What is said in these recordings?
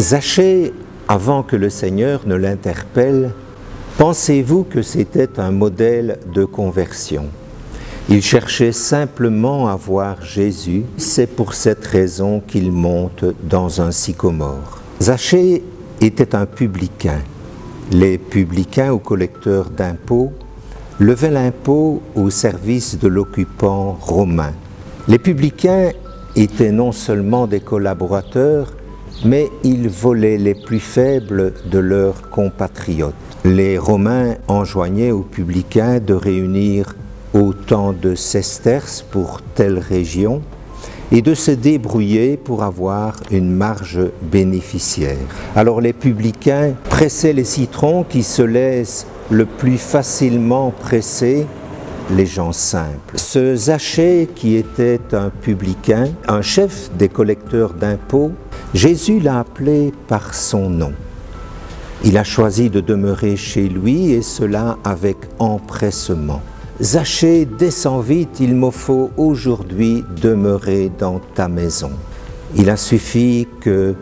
Zachée, avant que le Seigneur ne l'interpelle, pensez-vous que c'était un modèle de conversion? Il cherchait simplement à voir Jésus, c'est pour cette raison qu'il monte dans un sycomore. Zachée était un publicain. Les publicains ou collecteurs d'impôts levaient l'impôt au service de l'occupant romain. Les publicains étaient non seulement des collaborateurs, mais ils volaient les plus faibles de leurs compatriotes. Les Romains enjoignaient aux publicains de réunir autant de sesterces pour telle région et de se débrouiller pour avoir une marge bénéficiaire. Alors les publicains pressaient les citrons qui se laissent le plus facilement presser, les gens simples. Ce Zachée, qui était un publicain, un chef des collecteurs d'impôts, Jésus l'a appelé par son nom. Il a choisi de demeurer chez lui et cela avec empressement. Zachée, descends vite, il me faut aujourd'hui demeurer dans ta maison. Il a suffi que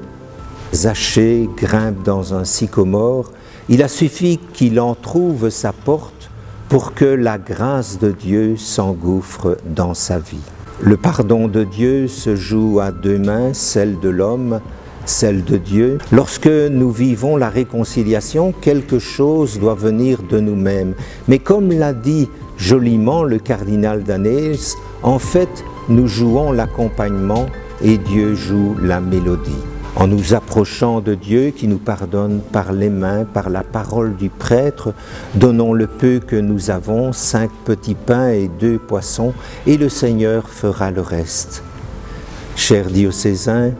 Zachée grimpe dans un sycomore, il a suffi qu'il en trouve sa porte pour que la grâce de Dieu s'engouffre dans sa vie. Le pardon de Dieu se joue à deux mains, celle de l'homme, celle de Dieu. Lorsque nous vivons la réconciliation, quelque chose doit venir de nous-mêmes. Mais comme l'a dit joliment le cardinal d'Annees, en fait, nous jouons l'accompagnement et Dieu joue la mélodie. En nous approchant de Dieu qui nous pardonne par les mains, par la parole du prêtre, donnons le peu que nous avons, 5 petits pains et 2 poissons, et le Seigneur fera le reste. Chers diocésains,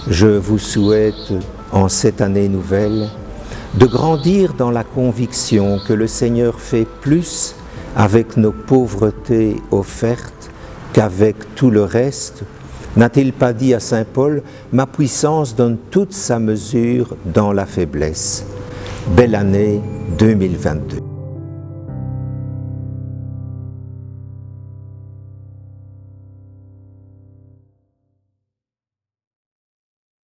je vous souhaite, en cette année nouvelle, de grandir dans la conviction que le Seigneur fait plus avec nos pauvretés offertes qu'avec tout le reste. N'a-t-il pas dit à saint Paul, « Ma puissance donne toute sa mesure dans la faiblesse ». Belle année 2022.